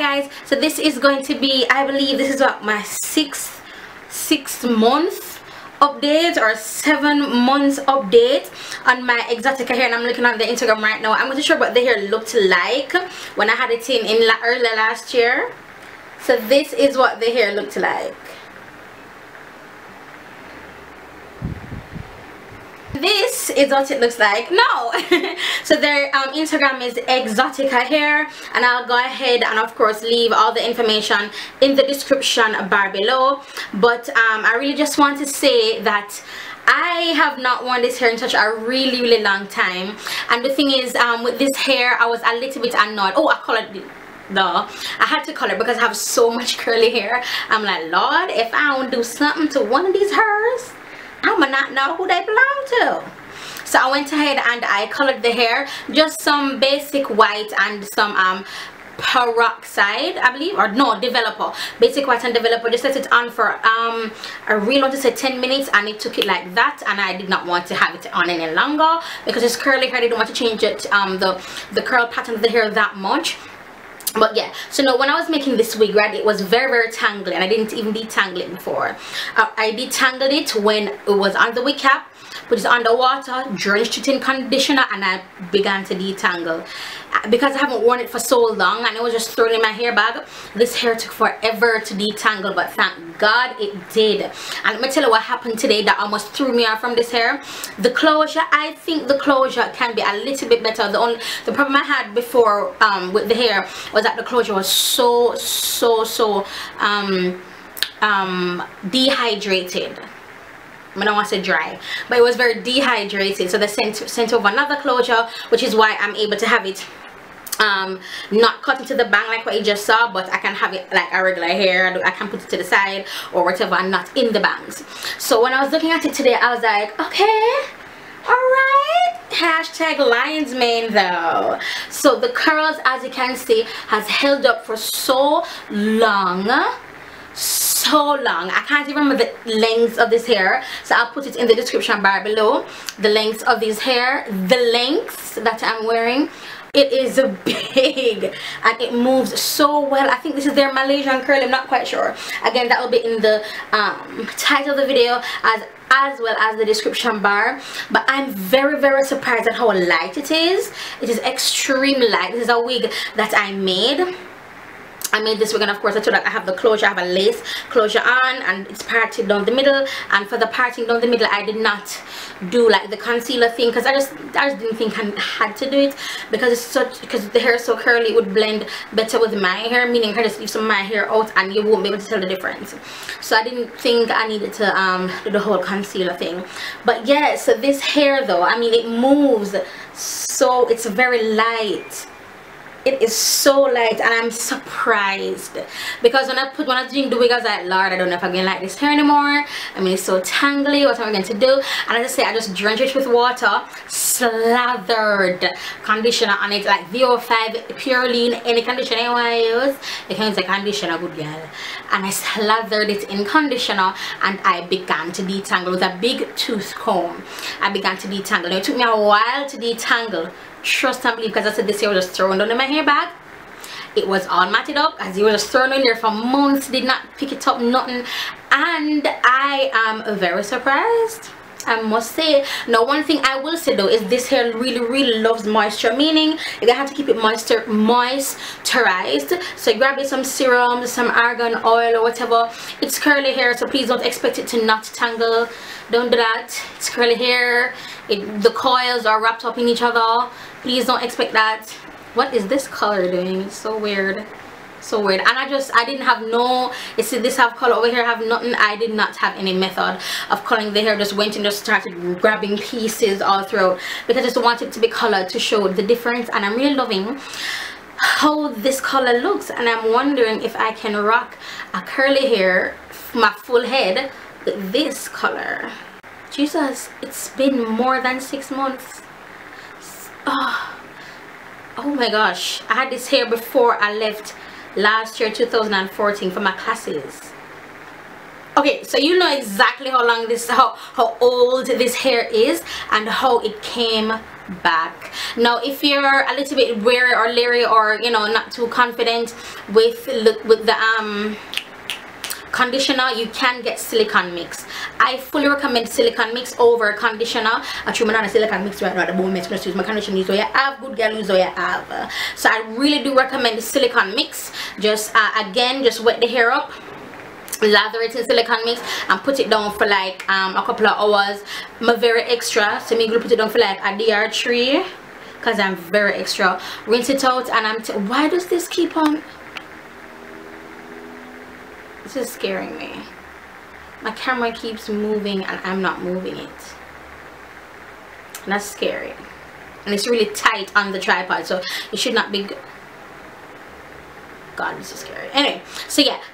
guys, so this is going to be, I believe this is what, my sixth month update or 7 months update on my Xotica hair, and I'm looking on the Instagram right now. I'm going to show what the hair looked like when I had it in early last year. So this is what the hair looked like. This is what it looks like now. So their Instagram is Xotica hair, and I'll go ahead and of course leave all the information in the description bar below. But I really just want to say that I have not worn this hair in such a really long time, and the thing is, with this hair I was a little bit annoyed. Oh, I colored it. I had to color because I have so much curly hair. I'm like, Lord, if I don't do something to one of these hairs, I'm gonna not know who they belong to. So I went ahead and I colored the hair, just some basic white and some peroxide, I believe, or no, developer, basic white and developer. Just let it on for I really want to say 10 minutes, and it took it like that, and I did not want to have it on any longer because it's curly hair. I didn't want to change it, the curl pattern of the hair that much. But yeah, so now when I was making this wig, right, it was very tangly, and I didn't even detangle it before. I detangled it when it was on the wig cap, put it under water, drenched it in conditioner, and I began to detangle. Because I haven't worn it for so long and it was just thrown in my hair bag, this hair took forever to detangle, but thank God it did. And let me tell you what happened today that almost threw me off from this hair. The closure, I think the closure can be a little bit better. The problem I had before with the hair was that the closure was so dehydrated. I don't want to say dry, but it was very dehydrated, so they sent over another closure, which is why I'm able to have it not cut into the bang like what you just saw, but I can have it like a regular hair. I can put it to the side or whatever, and not in the bangs. So when I was looking at it today, I was like, okay, alright, hashtag lion's mane though. So the curls, as you can see, has held up for so long. I can't even remember the length of this hair, so I'll put it in the description bar below. The length of this hair, the lengths that I'm wearing, it is big and it moves so well. I think this is their Malaysian curl, I'm not quite sure. Again, that will be in the title of the video as well as the description bar. But I'm very surprised at how light it is. It is extremely light. This is a wig that I made this wig, and of course I told you I have the closure. I have a lace closure on, and it's parted down the middle, and for the parting down the middle I did not do like the concealer thing because I just didn't think I had to do it, because the hair is so curly, it would blend better with my hair, meaning I can just leave some of my hair out and you won't be able to tell the difference. So I didn't think I needed to do the whole concealer thing. But yeah, so this hair though, I mean, it moves, so it's very light. It is so light, and I'm surprised because when I was doing the wig, I was like, Lord, I don't know if I'm gonna like this hair anymore. I mean, it's so tangly. What am I going to do? And as I say, I just drenched it with water, slathered conditioner on it, like VO5 Pure Lean, any conditioner you want to use. You can use a conditioner, good girl. And I slathered it in conditioner, and I began to detangle with a big tooth comb. I began to detangle. Now, it took me a while to detangle. Trust and believe, because I said this hair was just thrown down in my hair bag. It was all matted up as it was just thrown in there for months, did not pick it up, nothing, and I am very surprised, I must say. Now, one thing I will say though is this hair really loves moisture, meaning you're gonna have to keep it moisturized. So you grab it some serum, some argan oil or whatever. It's curly hair, so please don't expect it to not tangle. Don't do that. It's curly hair. The coils are wrapped up in each other. Please don't expect that. What is this color doing? It's so weird. So weird. And I didn't have no, you see this have color over here, I have nothing. I did not have any method of coloring the hair. Just went and just started grabbing pieces all throughout because I just wanted it to be colored to show the difference. And I'm really loving how this color looks, and I'm wondering if I can rock a curly hair, my full head, with this color. Jesus, it's been more than 6 months. Oh my gosh, I had this hair before I left last year, 2014, for my classes. Okay, so you know exactly how long this, how old this hair is and how it came back. Now if you're a little bit wary or leery, or you know, not too confident with the conditioner, you can get silicone mix. I fully recommend silicone mix over conditioner. Actually, I'm not a silicone mix right now at the moment. I'm use my conditioner. So you have good girl, use so you have. So I really do recommend the silicone mix. Just again, just wet the hair up, lather it in silicone mix, and put it down for like a couple of hours. I'm very extra, so I'm gonna put it down for like a DR3 because I'm very extra. Rinse it out, and why does this keep on? This is scaring me. My camera keeps moving and I'm not moving it. And that's scary. And it's really tight on the tripod, so it should not be good. God, this is scary. Anyway,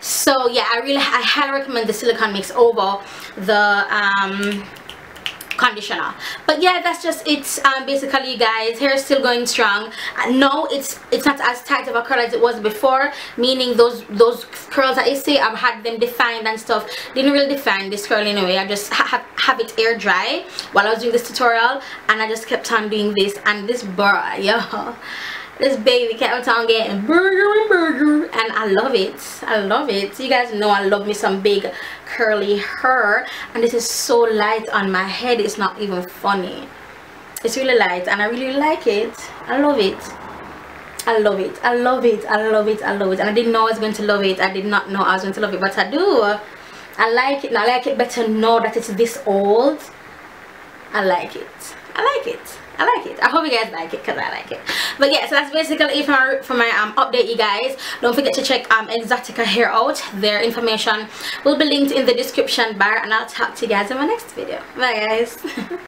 so yeah, I highly recommend the silicone mix over the conditioner. But yeah, that's just it. Basically, you guys, hair is still going strong. No, it's not as tight of a curl as it was before, meaning those curls that you see, I've had them defined and stuff, didn't really define this curl anyway. I just have it air dry while I was doing this tutorial, and I just kept on doing this, and this boy, yo, this baby kept on getting burger, and I love it. I love it. You guys know I love me some big curly hair, and this is so light on my head, it's not even funny. It's really light, and I really like it. I love it. I love it. I love it. I love it. I love it. And I didn't know I was going to love it. I did not know I was going to love it, but I do. I like it. I like it better now that it's this old. I like it. I like it. I like it. I hope you guys like it, because I like it. But yeah, so that's basically it for my update, you guys. Don't forget to check Xotica hair out. Their information will be linked in the description bar, and I'll talk to you guys in my next video. Bye guys.